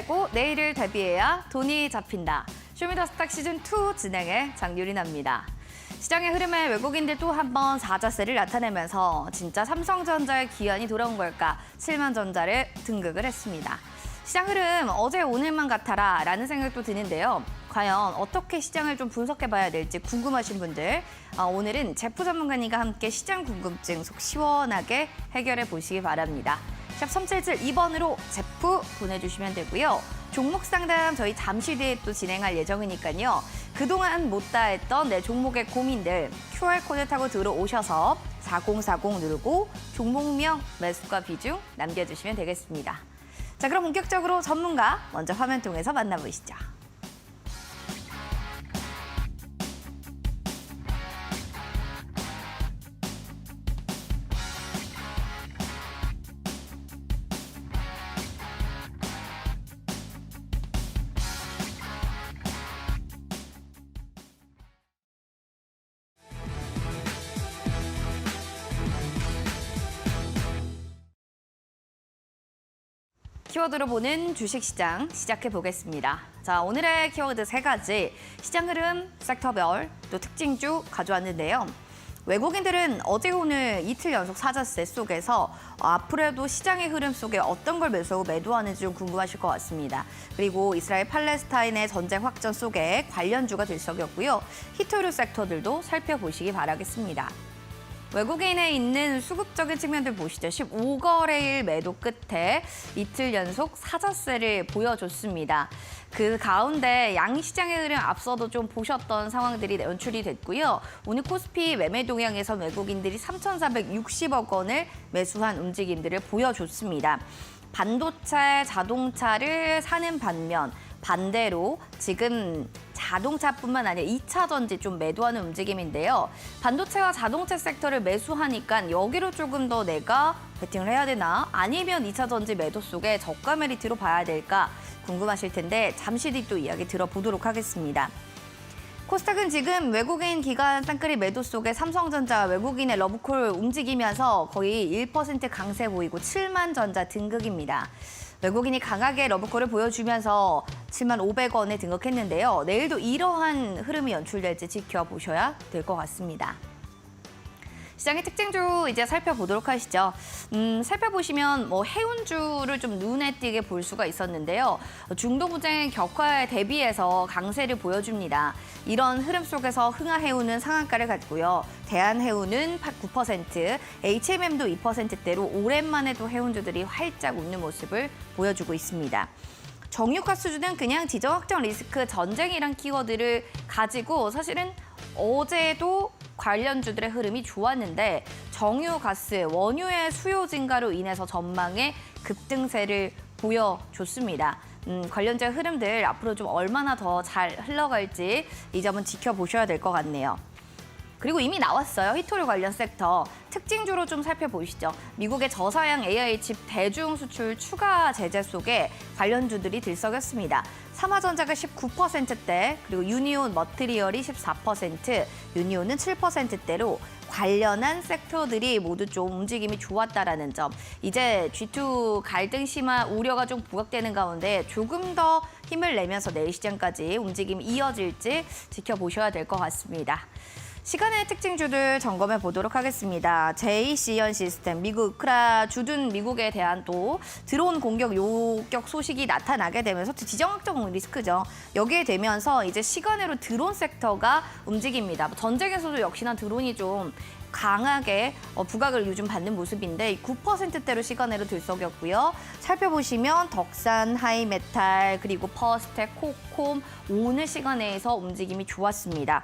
고 내일을 대비해야 돈이 잡힌다. 쇼미더스탁 시즌2 진행의 장유린아입니다. 시장의 흐름에 외국인들 또 한 번 사자세를 나타내면서 진짜 삼성전자의 기한이 돌아온 걸까 실만전자를 등극을 했습니다. 시장 흐름 어제 오늘만 같아라 라는 생각도 드는데요. 과연 어떻게 시장을 좀 분석해봐야 될지 궁금하신 분들 오늘은 제프 전문가님과 함께 시장 궁금증 속 시원하게 해결해 보시기 바랍니다. 샵 3772번으로 제프 보내주시면 되고요. 종목 상담 저희 잠시 뒤에 또 진행할 예정이니까요. 그동안 못다 했던 내 종목의 고민들 QR코드 타고 들어오셔서 4040 누르고 종목명, 매수가 비중 남겨주시면 되겠습니다. 자, 그럼 본격적으로 전문가 먼저 화면 통해서 만나보시죠. 키워드로 보는 주식시장 시작해 보겠습니다. 자, 오늘의 키워드 3가지, 시장 흐름, 섹터별, 또 특징주 가져왔는데요. 외국인들은 어제 오늘 이틀 연속 사자세 속에서 앞으로도 시장의 흐름 속에 어떤 걸 매수하고 매도하는지 좀 궁금하실 것 같습니다. 그리고 이스라엘 팔레스타인의 전쟁 확전 속에 관련주가 들썩였고요. 히토류 섹터들도 살펴보시기 바라겠습니다. 외국인에 있는 수급적인 측면들 보시죠. 15거래일 매도 끝에 이틀 연속 사자세를 보여줬습니다. 그 가운데 양시장의 흐름 앞서도 좀 보셨던 상황들이 연출이 됐고요. 오늘 코스피 매매 동향에서 외국인들이 3,460억 원을 매수한 움직임들을 보여줬습니다. 반도체, 자동차를 사는 반면 반대로 지금 자동차뿐만 아니라 2차 전지 좀 매도하는 움직임인데요. 반도체와 자동차 섹터를 매수하니까 여기로 조금 더 내가 베팅을 해야 되나? 아니면 2차 전지 매도 속에 저가 메리트로 봐야 될까? 궁금하실 텐데 잠시 뒤 또 이야기 들어보도록 하겠습니다. 코스닥은 지금 외국인 기관 쌍끌이 매도 속에 삼성전자 외국인의 러브콜 움직이면서 거의 1% 강세 보이고 7만전자 등극입니다. 외국인이 강하게 러브콜을 보여주면서 7만 500원에 등극했는데요. 내일도 이러한 흐름이 연출될지 지켜보셔야 될 것 같습니다. 시장의 특징주 이제 살펴보도록 하시죠. 살펴보시면 해운주를 좀 눈에 띄게 볼 수가 있었는데요. 중도부쟁 격화에 대비해서 강세를 보여줍니다. 이런 흐름 속에서 흥하해운은 상한가를 갖고요. 대한해운은 9%, HMM도 2%대로 오랜만에 또 해운주들이 활짝 웃는 모습을 보여주고 있습니다. 정유가 수준은 그냥 지정 확정 리스크 전쟁이란 키워드를 가지고 사실은 어제도 관련주들의 흐름이 좋았는데 정유, 가스, 원유의 수요 증가로 인해서 전망에 급등세를 보여줬습니다. 관련주의 흐름들 앞으로 좀 얼마나 더 잘 흘러갈지 이 점은 지켜보셔야 될 것 같네요. 그리고 이미 나왔어요. 히토류 관련 섹터. 특징주로 좀 살펴보시죠. 미국의 저사양 AI 칩 대중 수출 추가 제재 속에 관련주들이 들썩였습니다. 삼화전자가 19%대, 그리고 유니온 머티리얼이 14%, 유니온은 7%대로 관련한 섹터들이 모두 좀 움직임이 좋았다라는 점. 이제 G2 갈등 심화 우려가 좀 부각되는 가운데 조금 더 힘을 내면서 내일 시장까지 움직임이 이어질지 지켜보셔야 될 것 같습니다. 시간의 특징주들 점검해 보도록 하겠습니다. JC현 시스템, 미국 우크라 주둔 미국에 대한 또 드론 공격 요격 소식이 나타나게 되면서 지정학적 리스크죠. 여기에 되면서 이제 시간으로 드론 섹터가 움직입니다. 전쟁에서도 역시나 드론이 좀 강하게 부각을 요즘 받는 모습인데 9%대로 시간으로 들썩였고요. 살펴보시면 덕산, 하이메탈, 그리고 퍼스텍, 코콤 오늘 시간에서 움직임이 좋았습니다.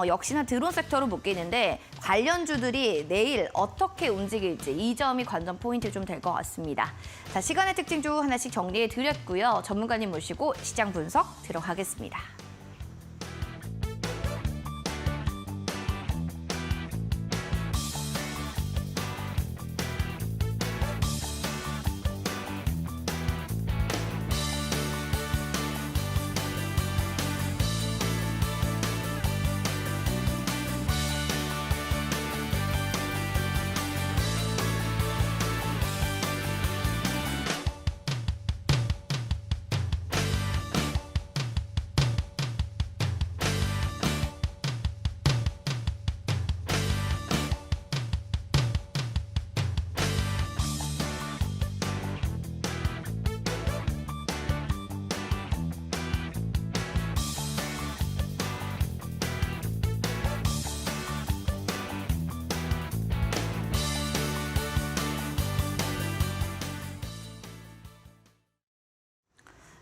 역시나 드론 섹터로 묶이는데 관련주들이 내일 어떻게 움직일지 이 점이 관전 포인트 좀 될 것 같습니다. 자, 시간의 특징주 하나씩 정리해 드렸고요. 전문가님 모시고 시장 분석 들어가겠습니다.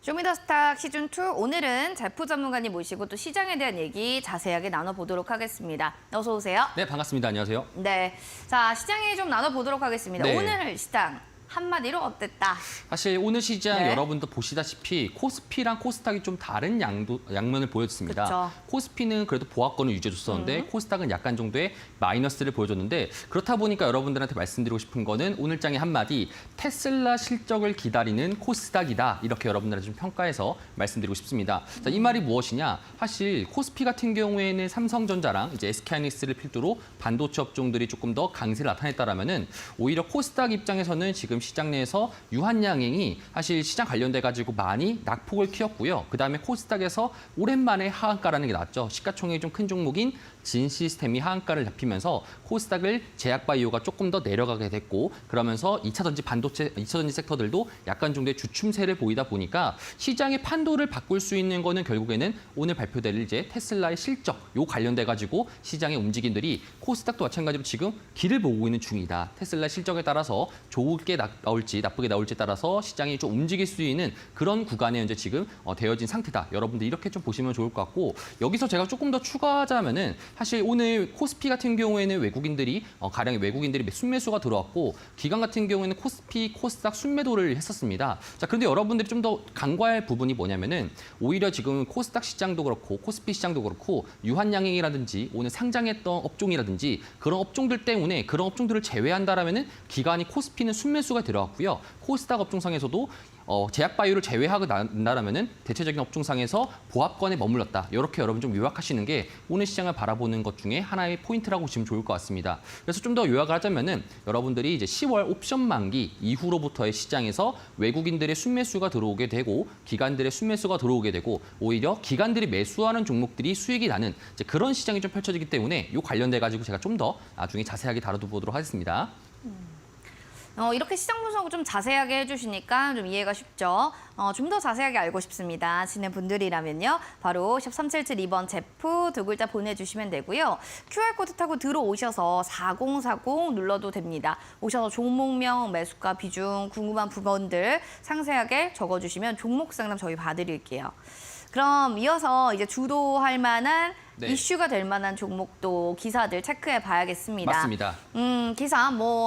쇼미더스탁 시즌2 오늘은 제프 전문가님 모시고 또 시장에 대한 얘기 자세하게 나눠보도록 하겠습니다. 어서 오세요. 네, 반갑습니다. 안녕하세요. 네, 자 시장 얘기 좀 나눠보도록 하겠습니다. 네. 오늘 시장 한마디로 어땠다? 사실 오늘 시장 네. 여러분도 보시다시피 코스피랑 코스닥이 좀 다른 양면을 보여줬습니다. 그쵸. 코스피는 그래도 보합권을 유지해줬었는데 코스닥은 약간 정도의 마이너스를 보여줬는데 그렇다 보니까 여러분들한테 말씀드리고 싶은 거는 오늘 장의 한마디 테슬라 실적을 기다리는 코스닥이다. 이렇게 여러분들한테 좀 평가해서 말씀드리고 싶습니다. 자, 이 말이 무엇이냐? 사실 코스피 같은 경우에는 삼성전자랑 이제 SK하이닉스를 필두로 반도체 업종들이 조금 더 강세를 나타냈다라면은 오히려 코스닥 입장에서는 지금 시장 내에서 유한양행이 사실 시장 관련돼 가지고 많이 낙폭을 키웠고요. 그다음에 코스닥에서 오랜만에 하한가라는 게 나왔죠. 시가총액이 좀 큰 종목인 진 시스템이 하한가를 잡히면서 코스닥을 제약바이오가 조금 더 내려가게 됐고 그러면서 2차전지 반도체, 2차전지 섹터들도 약간 정도의 주춤세를 보이다 보니까 시장의 판도를 바꿀 수 있는 거는 결국에는 오늘 발표될 이제 테슬라의 실적 요 관련돼 가지고 시장의 움직임들이 코스닥도 마찬가지로 지금 길을 보고 있는 중이다. 테슬라 실적에 따라서 좋게 나올지 나쁘게 나올지에 따라서 시장이 좀 움직일 수 있는 그런 구간에 현재 지금 되어진 상태다. 여러분들 이렇게 좀 보시면 좋을 것 같고 여기서 제가 조금 더 추가하자면은 사실 오늘 코스피 같은 경우에는 외국인들이 가령 외국인들이 순매수가 들어왔고 기관 같은 경우에는 코스피, 코스닥 순매도를 했었습니다. 자, 그런데 여러분들이 좀 더 간과할 부분이 뭐냐면은 오히려 지금 코스닥 시장도 그렇고 코스피 시장도 그렇고 유한양행이라든지 오늘 상장했던 업종이라든지 그런 업종들 때문에 그런 업종들을 제외한다라면은 기관이 코스피는 순매수가 들어왔고요. 코스닥 업종상에서도 제약바이오를 제외하고 난다라면은 대체적인 업종상에서 보합권에 머물렀다. 이렇게 여러분 좀 요약하시는 게 오늘 시장을 바라보는 것 중에 하나의 포인트라고 보시면 좋을 것 같습니다. 그래서 좀 더 요약을 하자면은 여러분들이 이제 10월 옵션 만기 이후로부터의 시장에서 외국인들의 순매수가 들어오게 되고 기관들의 순매수가 들어오게 되고 오히려 기관들이 매수하는 종목들이 수익이 나는 이제 그런 시장이 좀 펼쳐지기 때문에 이 관련돼 가지고 제가 좀 더 나중에 자세하게 다뤄보도록 하겠습니다. 이렇게 시장 분석을 좀 자세하게 해주시니까 좀 이해가 쉽죠. 좀 더 자세하게 알고 싶습니다 하시는 분들이라면요. 바로 샵 3772번 제프 두 글자 보내주시면 되고요. QR코드 타고 들어오셔서 4040 눌러도 됩니다. 오셔서 종목명, 매수가, 비중, 궁금한 부분들 상세하게 적어주시면 종목 상담 저희 봐드릴게요. 그럼 이어서 이제 주도할 만한 네. 이슈가 될 만한 종목도 기사들 체크해 봐야겠습니다. 맞습니다. 기사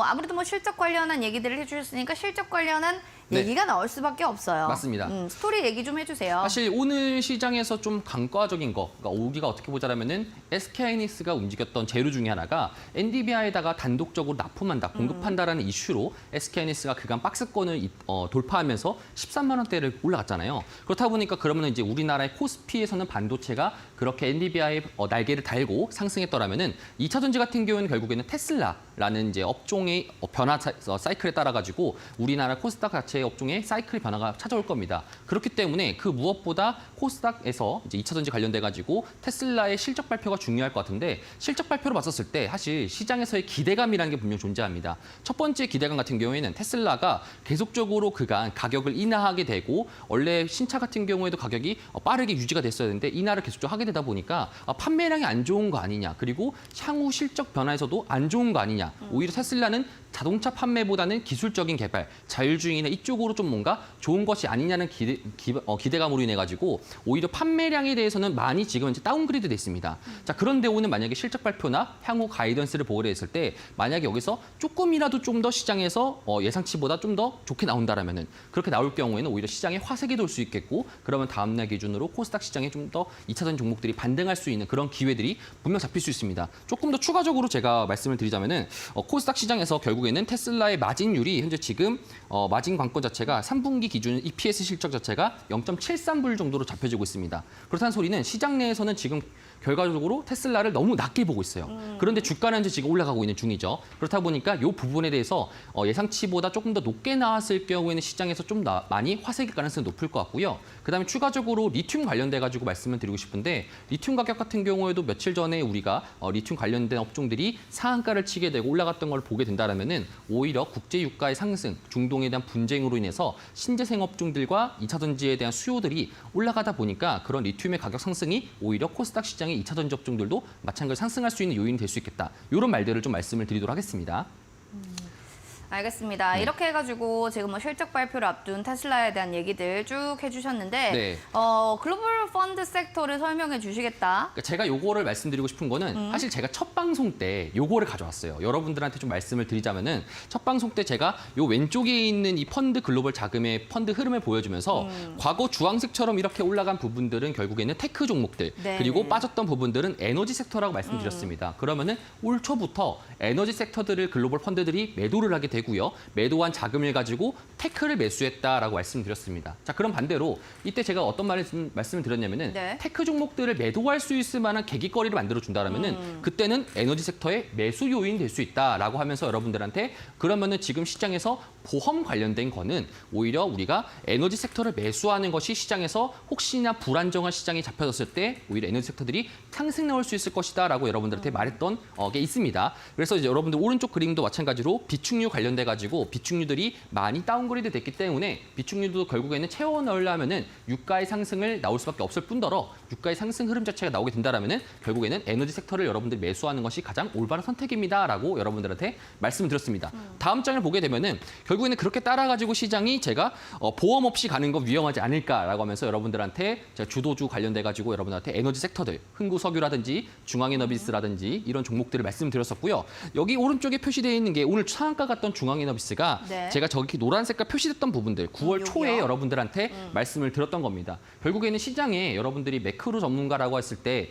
아무래도 실적 관련한 얘기들을 해주셨으니까 실적 관련한 네. 얘기가 나올 수밖에 없어요. 맞습니다. 스토리 얘기 좀 해주세요. 사실 오늘 시장에서 좀 간과적인 거, 그러니까 우리가 어떻게 보자면은 SK하이닉스가 움직였던 재료 중에 하나가 엔비디아에다가 단독적으로 납품한다, 공급한다라는 이슈로 SK하이닉스가 그간 박스권을 돌파하면서 13만 원대를 올라갔잖아요. 그렇다 보니까 그러면 이제 우리나라의 코스피에서는 반도체가 그렇게 엔비디아의 날개를 달고 상승했더라면은 2차 전지 같은 경우는 결국에는 테슬라라는 이제 업종의 변화 사이클에 따라 가지고 우리나라 코스닥 자체의 업종의 사이클 변화가 찾아올 겁니다. 그렇기 때문에 그 무엇보다 코스닥에서 이제 2차 전지 관련돼 가지고 테슬라의 실적 발표가 중요할 것 같은데 실적 발표로 봤었을 때 사실 시장에서의 기대감이라는 게 분명 존재합니다. 첫 번째 기대감 같은 경우에는 테슬라가 계속적으로 그간 가격을 인하하게 되고 원래 신차 같은 경우에도 가격이 빠르게 유지가 됐어야 되는데 인하를 계속적으로 하게 되다 보니까 판매량이 안 좋은 거 아니냐. 그리고 향후 실적 변화에서도 안 좋은 거 아니냐. 오히려 테슬라는 자동차 판매보다는 기술적인 개발, 자율주행이나 이쪽으로 좀 뭔가 좋은 것이 아니냐는 기대감으로 인해 가지고 오히려 판매량에 대해서는 많이 지금 이제 다운그레이드 됐습니다. 자, 그런데 오늘 만약에 실적 발표나 향후 가이던스를 보게 했을 때 만약에 여기서 조금이라도 좀 더 시장에서 예상치보다 좀 더 좋게 나온다라면은 그렇게 나올 경우에는 오히려 시장에 화색이 돌 수 있겠고 그러면 다음 날 기준으로 코스닥 시장에 좀 더 2차전 종목들이 반등할 수 있는 그런 기회들이 분명 잡힐 수 있습니다. 조금 더 추가적으로 제가 말씀을 드리자면은 코스닥 시장에서 결국에는 테슬라의 마진율이 현재 지금 마진 관건 자체가 3분기 기준 EPS 실적 자체가 0.73불 정도로 잡혀지고 있습니다. 그렇다는 소리는 시장 내에서는 지금 결과적으로 테슬라를 너무 낮게 보고 있어요. 그런데 주가는 현재 지금 올라가고 있는 중이죠. 그렇다 보니까 이 부분에 대해서 예상치보다 조금 더 높게 나왔을 경우에는 시장에서 좀 많이 화색일 가능성이 높을 것 같고요. 그다음에 추가적으로 리튬 관련돼 가지고 말씀을 드리고 싶은데 리튬 가격 같은 경우에도 며칠 전에 우리가 리튬 관련된 업종들이 상한가를 치게 되고 올라갔던 걸 보게 된다라면은 오히려 국제 유가의 상승, 중동에 대한 분쟁으로 인해서 신재생 업종들과 2차 전지에 대한 수요들이 올라가다 보니까 그런 리튬의 가격 상승이 오히려 코스닥 시장의 2차 전지 업종들도 마찬가지로 상승할 수 있는 요인이 될 수 있겠다. 이런 말들을 좀 말씀을 드리도록 하겠습니다. 알겠습니다. 이렇게 해가지고 지금 뭐 실적 발표를 앞둔 테슬라에 대한 얘기들 쭉 해주셨는데 네. 글로벌 펀드 섹터를 설명해 주시겠다. 그러니까 제가 요거를 말씀드리고 싶은 거는 사실 제가 첫 방송 때 요거를 가져왔어요. 여러분들한테 좀 말씀을 드리자면은 첫 방송 때 제가 요 왼쪽에 있는 이 펀드 글로벌 자금의 펀드 흐름을 보여주면서 과거 주황색처럼 이렇게 올라간 부분들은 결국에는 테크 종목들 네. 그리고 빠졌던 부분들은 에너지 섹터라고 말씀드렸습니다. 그러면은 올 초부터 에너지 섹터들을 글로벌 펀드들이 매도를 하게 되고요. 매도한 자금을 가지고 테크를 매수했다라고 말씀드렸습니다. 자, 그럼 반대로 이때 제가 어떤 말씀을 드렸냐면은 네. 테크 종목들을 매도할 수 있을 만한 계기거리를 만들어 준다라면은 그때는 에너지 섹터의 매수 요인 될 수 있다라고 하면서 여러분들한테 그러면은 지금 시장에서 보험 관련된 거는 오히려 우리가 에너지 섹터를 매수하는 것이 시장에서 혹시나 불안정한 시장이 잡혀졌을 때 오히려 에너지 섹터들이 상승 나올 수 있을 것이다라고 여러분들한테 말했던 게 있습니다. 그래서 이제 여러분들 오른쪽 그림도 마찬가지로 비축류 관련돼 가지고 비축류들이 많이 다운그레이드 됐기 때문에 비축류도 결국에는 채워 넣으려면은 유가의 상승을 나올 수밖에 없을 뿐더러 유가의 상승 흐름 자체가 나오게 된다라면은 결국에는 에너지 섹터를 여러분들이 매수하는 것이 가장 올바른 선택입니다라고 여러분들한테 말씀을 드렸습니다. 다음 장을 보게 되면은 결국에는 그렇게 따라가지고 시장이 제가 보험 없이 가는 건 위험하지 않을까라고 하면서 여러분들한테 제가 주도주 관련돼 가지고 여러분들한테 에너지 섹터들 흥구석유라든지 중앙에너비스라든지 이런 종목들을 말씀드렸었고요. 여기 오른쪽에 표시되어 있는 게 오늘 상한가 갔던 중앙에너비스가 네. 제가 저기 노란 색깔 표시됐던 부분들 9월 초에 여기요? 여러분들한테 말씀을 드렸던 겁니다. 결국에는 시장에 여러분들이 매크로 전문가라고 했을 때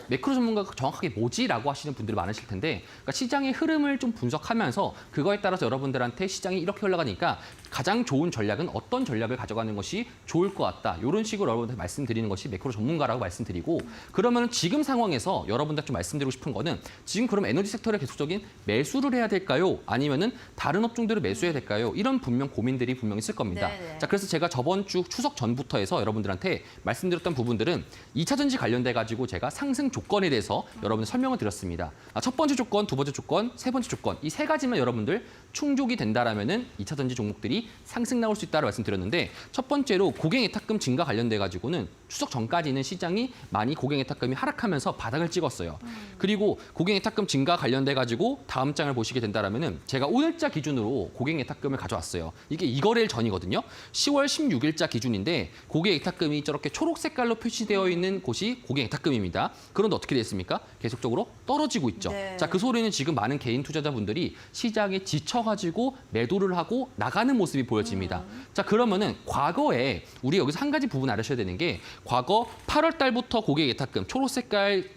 매크로 전문가가 정확하게 뭐지라고 하시는 분들이 많으실 텐데 그러니까 시장의 흐름을 좀 분석하면서 그거에 따라서 여러분들한테 시장이 이렇게 흘러가니까 가장 좋은 전략은 어떤 전략을 가져가는 것이 좋을 것 같다. 이런 식으로 여러분들 말씀드리는 것이 매크로 전문가라고 말씀드리고 그러면 지금 상황에서 여러분들 좀 말씀드리고 싶은 거는 지금 그럼 에너지 섹터를 계속적인 매수를 해야 될까요? 아니면은 다른 업종들을 매수해야 될까요? 이런 분명 고민들이 분명히 있을 겁니다. 네네. 자, 그래서 제가 저번 주 추석 전부터 해서 여러분들한테 말씀드렸던 부분들은 2차 전지 관련돼 가지고 제가 상승 조건에 대해서 여러분들 설명을 드렸습니다. 첫 번째 조건, 두 번째 조건, 세 번째 조건 이 세 가지만 여러분들 충족이 된다라면은 2차 전지 종목들이 상승 나올 수 있다고 말씀드렸는데 첫 번째로 고객예탁금 증가 관련돼 가지고는 추석 전까지는 시장이 많이 고객예탁금이 하락하면서 바닥을 찍었어요. 그리고 고객예탁금 증가 관련돼 가지고 다음 장을 보시게 된다라면은 제가 오늘자 기준으로 고객예탁금을 가져왔어요. 이게 이거래일 전이거든요. 10월 16일자 기준인데 고객예탁금이 저렇게 초록 색깔로 표시되어 있는 곳이 고객예탁금입니다. 그런데 어떻게 됐습니까? 계속적으로 떨어지고 있죠. 네. 자, 그 소리는 지금 많은 개인 투자자분들이 시장에 지쳐가지고 매도를 하고 나가는 모습이 보여집니다. 자, 그러면은 과거에 우리 여기서 한 가지 부분 알으셔야 되는 게 과거 8월 달부터 고객예탁금 초록 색깔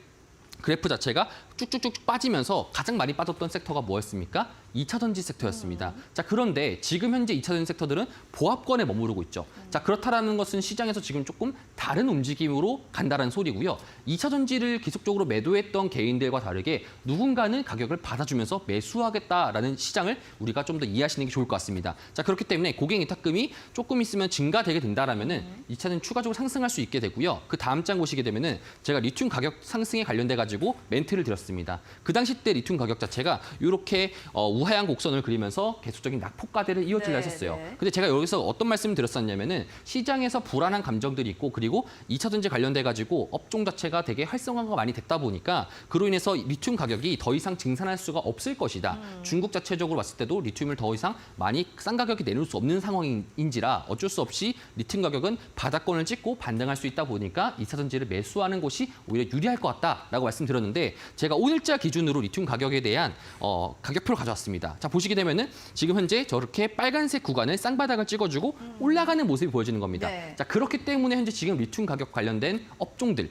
그래프 자체가 쭉쭉쭉 빠지면서 가장 많이 빠졌던 섹터가 뭐였습니까? 2차 전지 섹터였습니다. 자, 그런데 지금 현재 2차 전지 섹터들은 보합권에 머무르고 있죠. 자, 그렇다라는 것은 시장에서 지금 조금 다른 움직임으로 간다는 소리고요. 2차 전지를 계속적으로 매도했던 개인들과 다르게 누군가는 가격을 받아주면서 매수하겠다라는 시장을 우리가 좀 더 이해하시는 게 좋을 것 같습니다. 자, 그렇기 때문에 고객예탁금이 조금 있으면 증가되게 된다라면은 2차는 추가적으로 상승할 수 있게 되고요. 그 다음 장 보시게 되면은 제가 리튬 가격 상승에 관련돼 가지고 멘트를 드렸습니다. 그 당시 때 리튬 가격 자체가 이렇게 우하향 곡선을 그리면서 계속적인 낙폭과대를 이어지려 네, 했었어요. 네. 근데 제가 여기서 어떤 말씀을 드렸었냐면은 시장에서 불안한 감정들이 있고 그리고 2차 전지 관련돼 가지고 업종 자체가 되게 활성화가 많이 됐다 보니까 그로 인해서 리튬 가격이 더 이상 증산할 수가 없을 것이다. 중국 자체적으로 봤을 때도 리튬을 더 이상 많이 싼 가격에 내놓을 수 없는 상황인지라 어쩔 수 없이 리튬 가격은 바닥권을 찍고 반등할 수 있다 보니까 2차 전지를 매수하는 것이 오히려 유리할 것 같다라고 말씀드렸는데 제가 오늘자 기준으로 리튬 가격에 대한 가격표를 가져왔습니다. 자, 보시게 되면은 지금 현재 저렇게 빨간색 구간을 쌍바닥을 찍어주고 올라가는 모습이 보여지는 겁니다. 네. 자, 그렇기 때문에 현재 지금 리튬 가격 관련된 업종들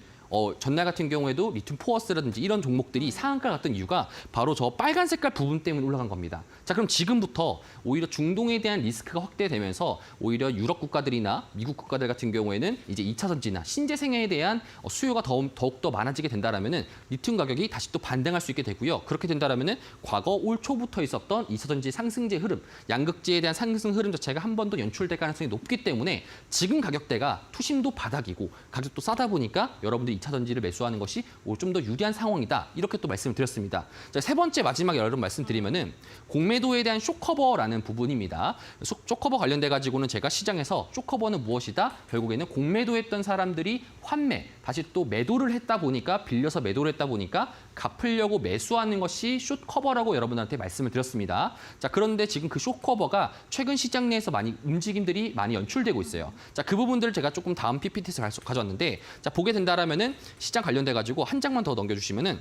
전날 같은 경우에도 리튬 포어스라든지 이런 종목들이 상한가를 갔던 이유가 바로 저 빨간 색깔 부분 때문에 올라간 겁니다. 자, 그럼 지금부터 오히려 중동에 대한 리스크가 확대되면서 오히려 유럽 국가들이나 미국 국가들 같은 경우에는 이제 2차 전지나 신재생에 대한 수요가 더욱더 많아지게 된다라면은 리튬 가격이 다시 또 반등할 수 있게 되고요. 그렇게 된다라면은 과거 올 초부터 있었던 2차 전지 상승제 흐름, 양극재에 대한 상승 흐름 자체가 한 번 더 연출될 가능성이 높기 때문에 지금 가격대가 투심도 바닥이고 가격도 싸다 보니까 여러분들이 2차 전지를 매수하는 것이 좀 더 유리한 상황이다. 이렇게 또 말씀을 드렸습니다. 자, 세 번째 마지막에 여러분 말씀드리면은 공매도에 대한 쇼커버라는 부분입니다. 쇼커버 관련돼 가지고는 제가 시장에서 쇼커버는 무엇이다? 결국에는 공매도했던 사람들이 환매, 다시 또 매도를 했다 보니까 빌려서 매도를 했다 보니까 갚으려고 매수하는 것이 숏 커버라고 여러분한테 말씀을 드렸습니다. 자, 그런데 지금 그 숏 커버가 최근 시장 내에서 많이 움직임들이 많이 연출되고 있어요. 자, 그 부분들을 제가 조금 다음 PPT에서 가져왔는데 자, 보게 된다라면은 시장 관련돼 가지고 한 장만 더 넘겨 주시면은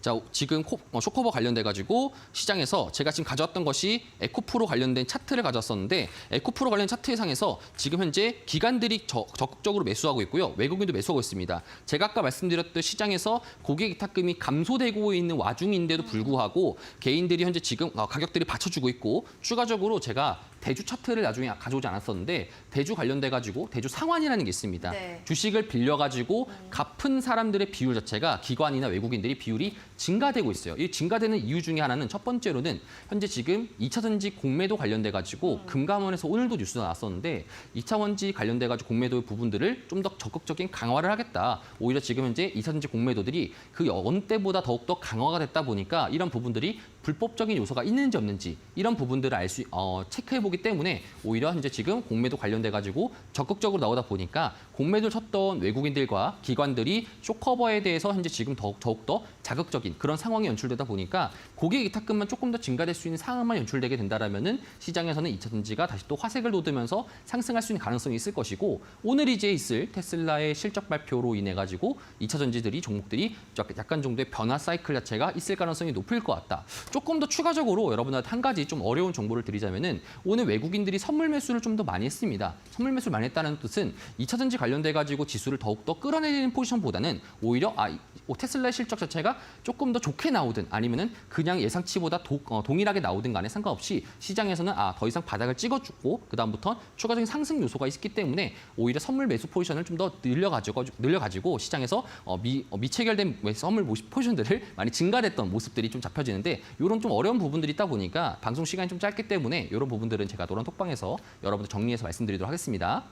자, 지금 쇼커버 관련돼가지고 시장에서 제가 지금 가져왔던 것이 에코프로 관련된 차트를 가져왔었는데 에코프로 관련 차트 상에서 지금 현재 기관들이 적극적으로 매수하고 있고요. 외국인도 매수하고 있습니다. 제가 아까 말씀드렸듯 시장에서 고객 위탁금이 감소되고 있는 와중인데도 불구하고 개인들이 현재 지금 가격들이 받쳐주고 있고 추가적으로 제가 대주 차트를 나중에 가져오지 않았었는데 대주 관련돼가지고 대주 상환이라는 게 있습니다. 네. 주식을 빌려가지고 갚은 사람들의 비율 자체가 기관이나 외국인들이 비율이 증가되고 있어요. 이 증가되는 이유 중에 하나는 첫 번째로는 현재 지금 2차 전지 공매도 관련돼가지고 금감원에서 오늘도 뉴스가 나왔었는데 2차 원지 관련돼가지고 공매도 부분들을 좀 더 적극적인 강화를 하겠다. 오히려 지금 현재 2차 전지 공매도들이 그 어느 때보다 더욱더 강화가 됐다 보니까 이런 부분들이 불법적인 요소가 있는지 없는지 이런 부분들을 체크해보기 때문에 오히려 현재 지금 공매도 관련돼가지고 적극적으로 나오다 보니까 공매도를 쳤던 외국인들과 기관들이 쇼커버에 대해서 현재 지금 더욱더 자극적인 그런 상황이 연출되다 보니까 고객 위탁금만 조금 더 증가될 수 있는 상황만 연출되게 된다라면은 시장에서는 2차 전지가 다시 또 화색을 돋으면서 상승할 수 있는 가능성이 있을 것이고 오늘 이제 있을 테슬라의 실적 발표로 인해 가지고 2차 전지들이 종목들이 약간 정도의 변화 사이클 자체가 있을 가능성이 높을 것 같다. 조금 더 추가적으로 여러분한테 한 가지 좀 어려운 정보를 드리자면은 오늘 외국인들이 선물 매수를 좀 더 많이 했습니다. 선물 매수를 많이 했다는 뜻은 2차 전지 관련돼 가지고 지수를 더욱더 끌어내리는 포지션보다는 오히려 테슬라의 실적 자체가 조금 더 좋게 나오든 아니면은 그냥 예상치보다 동일하게 나오든 간에 상관없이 시장에서는 더 이상 바닥을 찍어주고 그다음부터 추가적인 상승 요소가 있기 때문에 오히려 선물 매수 포지션을 좀 더 늘려가지고 시장에서 미체결된 선물 포지션들을 많이 증가됐던 모습들이 좀 잡혀지는데 이런 좀 어려운 부분들이 있다 보니까 방송 시간이 좀 짧기 때문에 이런 부분들은 제가 노란 톡방에서 여러분들 정리해서 말씀드리도록 하겠습니다.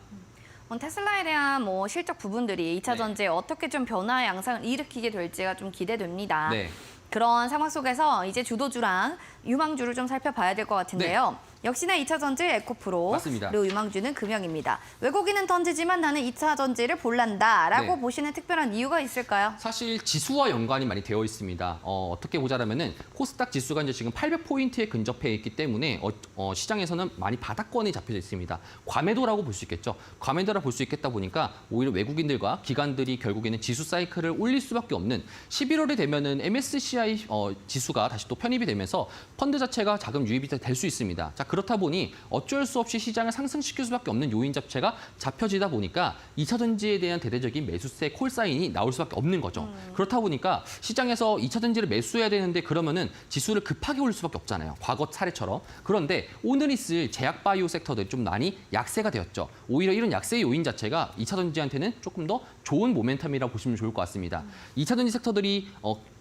테슬라에 대한 실적 부분들이 2차 네. 전지에 어떻게 좀 변화의 양상을 일으키게 될지가 좀 기대됩니다. 네. 그런 상황 속에서 이제 주도주랑 유망주를 좀 살펴봐야 될 것 같은데요. 역시나 2차 전지 에코프로, 맞습니다. 그리고 유망주는 금형입니다. 외국인은 던지지만 나는 2차 전지를 볼란다라고 네. 보시는 특별한 이유가 있을까요? 사실 지수와 연관이 많이 되어 있습니다. 어떻게 보자면은 코스닥 지수가 이제 지금 800포인트에 근접해 있기 때문에 시장에서는 많이 바닥권이 잡혀져 있습니다. 과매도라고 볼 수 있겠죠. 과매도라 볼 수 있겠다 보니까 오히려 외국인들과 기관들이 결국에는 지수 사이클을 올릴 수밖에 없는 11월이 되면은 MSCI 지수가 다시 또 편입이 되면서 펀드 자체가 자금 유입이 될 수 있습니다. 자, 그렇다 보니 어쩔 수 없이 시장을 상승시킬 수밖에 없는 요인 자체가 잡혀지다 보니까 2차 전지에 대한 대대적인 매수세 콜사인이 나올 수밖에 없는 거죠. 그렇다 보니까 시장에서 2차 전지를 매수해야 되는데 그러면은 지수를 급하게 올릴 수밖에 없잖아요. 과거 사례처럼. 그런데 오늘 있을 제약 바이오 섹터들이 좀 많이 약세가 되었죠. 오히려 이런 약세 요인 자체가 2차 전지한테는 조금 더 좋은 모멘텀이라고 보시면 좋을 것 같습니다. 2차 전지 섹터들이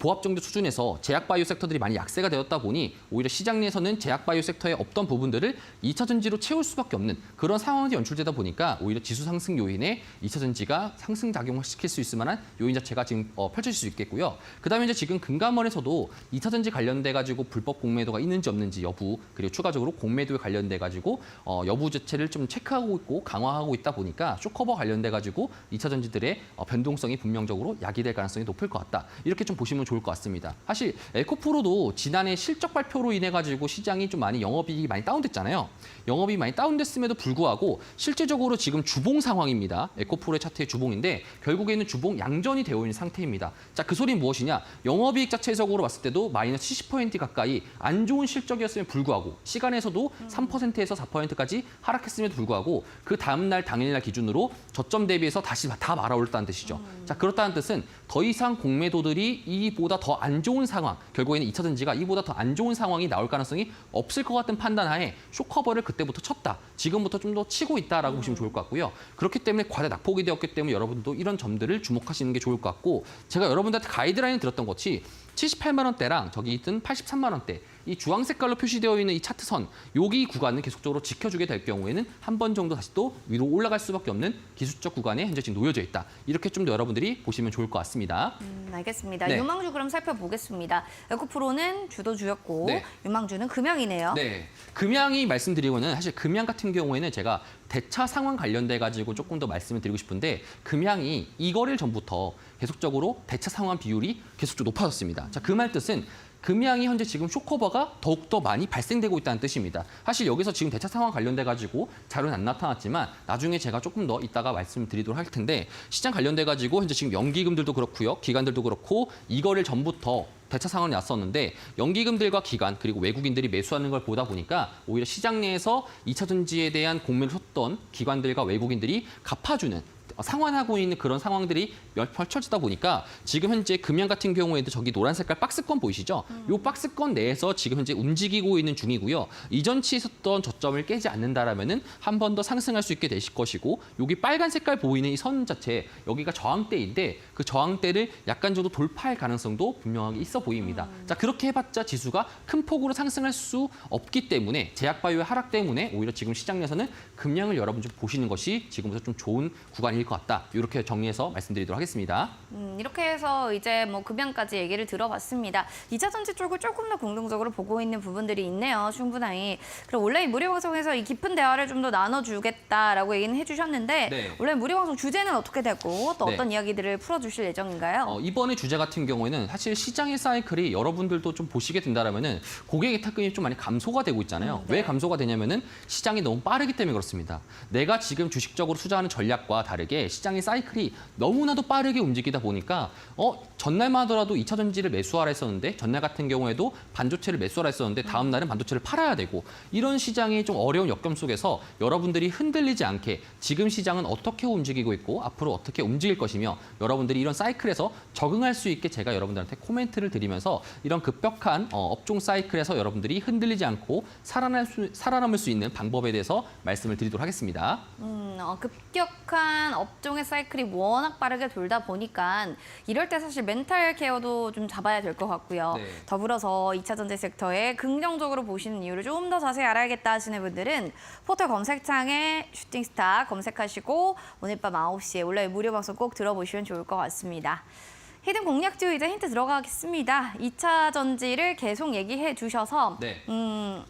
보합 정도 수준에서 제약 바이오 섹터들이 많이 약세가 되었다 보니 오히려 시장 내에서는 제약 바이오 섹터에 없던 부분들을 2차 전지로 채울 수밖에 없는 그런 상황이 연출되다 보니까 오히려 지수 상승 요인에 2차 전지가 상승 작용을 시킬 수 있을 만한 요인 자체가 지금 펼쳐질 수 있겠고요. 그다음에 이제 지금 금감원에서도 2차 전지 관련돼 가지고 불법 공매도가 있는지 없는지 여부 그리고 추가적으로 공매도에 관련돼 가지고 여부 자체를 좀 체크하고 있고 강화하고 있다 보니까 쇼커버 관련돼 가지고 2차 전지들의 변동성이 분명적으로 야기될 가능성이 높을 것 같다. 이렇게 좀 보시면 좋을 것 같습니다. 사실 에코프로도 지난해 실적 발표로 인해 가지고 시장이 좀 많이 영업이익이 많이 다운됐잖아요. 영업이 많이 다운됐음에도 불구하고 실제적으로 지금 주봉 상황입니다. 에코프로의 차트의 주봉인데 결국에는 주봉 양전이 되어 있는 상태입니다. 자, 그 소리는 무엇이냐? 영업이익 자체적으로 봤을 때도 마이너스 70% 가까이 안 좋은 실적이었음에 불구하고 시간에서도 3%에서 4%까지 하락했음에도 불구하고 그 다음 날 당일날 기준으로 저점 대비해서 다시 다 말아올랐다는 뜻이죠. 자, 그렇다는 뜻은 더 이상 공매도들이 이보다 더 안 좋은 상황, 결국에는 2차 전지가 이보다 더 안 좋은 상황이 나올 가능성이 없을 것 같은 판단하에 쇼커버를 그때부터 쳤다. 지금부터 좀 더 치고 있다라고 보시면 좋을 것 같고요. 그렇기 때문에 과대 낙폭이 되었기 때문에 여러분도 이런 점들을 주목하시는 게 좋을 것 같고 제가 여러분들한테 가이드라인을 드렸던 것이 78만 원대랑 저기 있던 83만 원대 이 주황 색깔로 표시되어 있는 이 차트선, 여기 구간은 계속적으로 지켜주게 될 경우에는 한 번 정도 다시 또 위로 올라갈 수밖에 없는 기술적 구간에 현재 지금 놓여져 있다. 이렇게 좀 더 여러분들이 보시면 좋을 것 같습니다. 알겠습니다. 네. 유망주 그럼 살펴보겠습니다. 에코프로는 주도 주였고 네. 유망주는 금양이네요. 네, 금양이 말씀드리고는 사실 금양 같은 경우에는 제가 대차 상황 관련돼 가지고 조금 더 말씀을 드리고 싶은데 금양이 이거래일 전부터 계속적으로 대차 상환 비율이 계속적으로 높아졌습니다. 자, 그 말 뜻은 금양이 현재 지금 쇼커버가 더욱더 많이 발생되고 있다는 뜻입니다. 사실 여기서 지금 대차 상황 관련돼 가지고 자료는 안 나타났지만 나중에 제가 조금 더 이따가 말씀드리도록 할 텐데 시장 관련돼 가지고 현재 지금 연기금들도 그렇고요. 기관들도 그렇고 이거래일 전부터 대차 상황이 났었는데 연기금들과 기관 그리고 외국인들이 매수하는 걸 보다 보니까 오히려 시장 내에서 2차 전지에 대한 공매를 섰던 기관들과 외국인들이 갚아주는 상환하고 있는 그런 상황들이 펼쳐지다 보니까 지금 현재 금양 같은 경우에도 저기 노란 색깔 박스권 보이시죠? 이 박스권 내에서 지금 현재 움직이고 있는 중이고요. 이전치에 있었던 저점을 깨지 않는다라면은 한 번 더 상승할 수 있게 되실 것이고 여기 빨간 색깔 보이는 이 선 자체 여기가 저항대인데 그 저항대를 약간 정도 돌파할 가능성도 분명하게 있어 보입니다. 자, 그렇게 해봤자 지수가 큰 폭으로 상승할 수 없기 때문에 제약바이오의 하락 때문에 오히려 지금 시장 내에서는 금양을 여러분 좀 보시는 것이 지금부터 좀 좋은 구간일 것 같다. 이렇게 정리해서 말씀드리도록 하겠습니다. 이렇게 해서 이제 뭐 금양까지 얘기를 들어봤습니다. 2차 전지 쪽을 조금 더 긍정적으로 보고 있는 부분들이 있네요. 충분히. 그럼 온라인 무료 방송에서 이 깊은 대화를 좀 더 나눠주겠다라고 얘기는 해주셨는데 네. 온라인 무료 방송 주제는 어떻게 되고 또 네. 어떤 이야기들을 풀어주실 예정인가요? 이번에 주제 같은 경우에는 사실 시장의 사이클이 여러분들도 좀 보시게 된다라면은 고객의 탁금이 좀 많이 감소가 되고 있잖아요. 네. 왜 감소가 되냐면은 시장이 너무 빠르기 때문에 그렇습니다. 내가 지금 주식적으로 투자하는 전략과 다르게 시장의 사이클이 너무나도 빠르게 움직이다 보니까 전날만 하더라도 2차 전지를 매수하라 했었는데 전날 같은 경우에도 반도체를 매수하라 했었는데 다음 날은 반도체를 팔아야 되고 이런 시장이 좀 어려운 역경 속에서 여러분들이 흔들리지 않게 지금 시장은 어떻게 움직이고 있고 앞으로 어떻게 움직일 것이며 여러분들이 이런 사이클에서 적응할 수 있게 제가 여러분들한테 코멘트를 드리면서 이런 급격한 업종 사이클에서 여러분들이 흔들리지 않고 살아남을 수 있는 방법에 대해서 말씀을 드리도록 하겠습니다. 급격한 업종의 사이클이 워낙 빠르게 돌다 보니까 이럴 때 사실 멘탈 케어도 좀 잡아야 될 것 같고요. 네. 더불어서 2차 전지 섹터에 긍정적으로 보시는 이유를 좀 더 자세히 알아야겠다 하시는 분들은 포털 검색창에 슈팅스타 검색하시고 오늘 밤 9시에 온라인 무료 방송 꼭 들어보시면 좋을 것 같습니다. 히든 공략주 이제 힌트 들어가겠습니다. 2차 전지를 계속 얘기해 주셔서 네.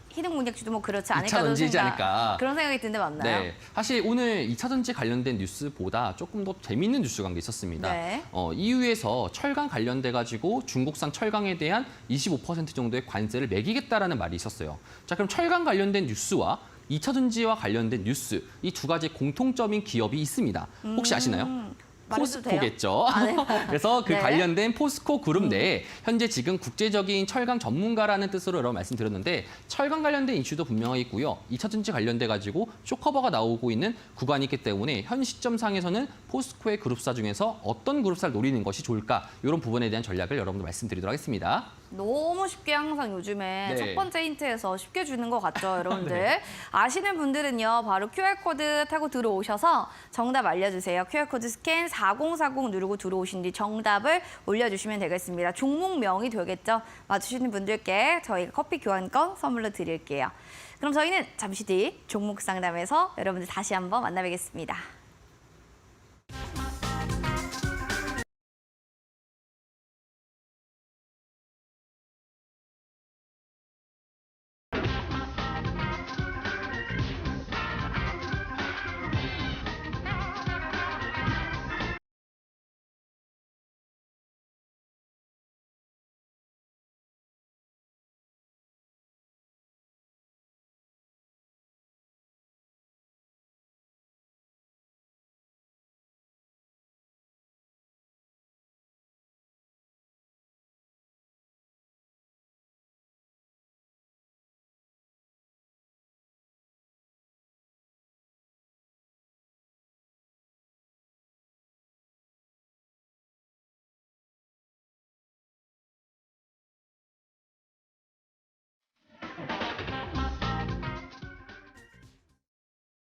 히든 공략주도 뭐 그렇지 2차 않을까도 전지이지 않을까. 그런 생각이 드는데 맞나요? 네, 사실 오늘 2차 전지 관련된 뉴스보다 조금 더 재미있는 뉴스가 한 게 있었습니다. 네. EU에서 철강 관련돼 가지고 중국산 철강에 대한 25% 정도의 관세를 매기겠다라는 말이 있었어요. 자, 그럼 철강 관련된 뉴스와 2차 전지와 관련된 뉴스 이 두 가지 공통점인 기업이 있습니다. 혹시 아시나요? 말해도 돼요? 포스코겠죠. 아, 네. 그래서 그 네. 관련된 포스코 그룹 내에 현재 지금 국제적인 철강 전문가라는 뜻으로 여러 말씀드렸는데 철강 관련된 이슈도 분명히 있고요. 2차 전지 관련돼 가지고 쇼커버가 나오고 있는 구간이 있기 때문에 현 시점상에서는 포스코의 그룹사 중에서 어떤 그룹사를 노리는 것이 좋을까 이런 부분에 대한 전략을 여러분들 말씀드리도록 하겠습니다. 너무 쉽게 항상 요즘에 네. 첫 번째 힌트에서 쉽게 주는 것 같죠, 여러분들. 아시는 분들은요, 바로 QR코드 타고 들어오셔서 정답 알려주세요. QR코드 스캔 4040 누르고 들어오신 뒤 정답을 올려주시면 되겠습니다. 종목명이 되겠죠? 맞추시는 분들께 저희가 커피 교환권 선물로 드릴게요. 그럼 저희는 잠시 뒤 종목 상담에서 여러분들 다시 한번 만나뵙겠습니다.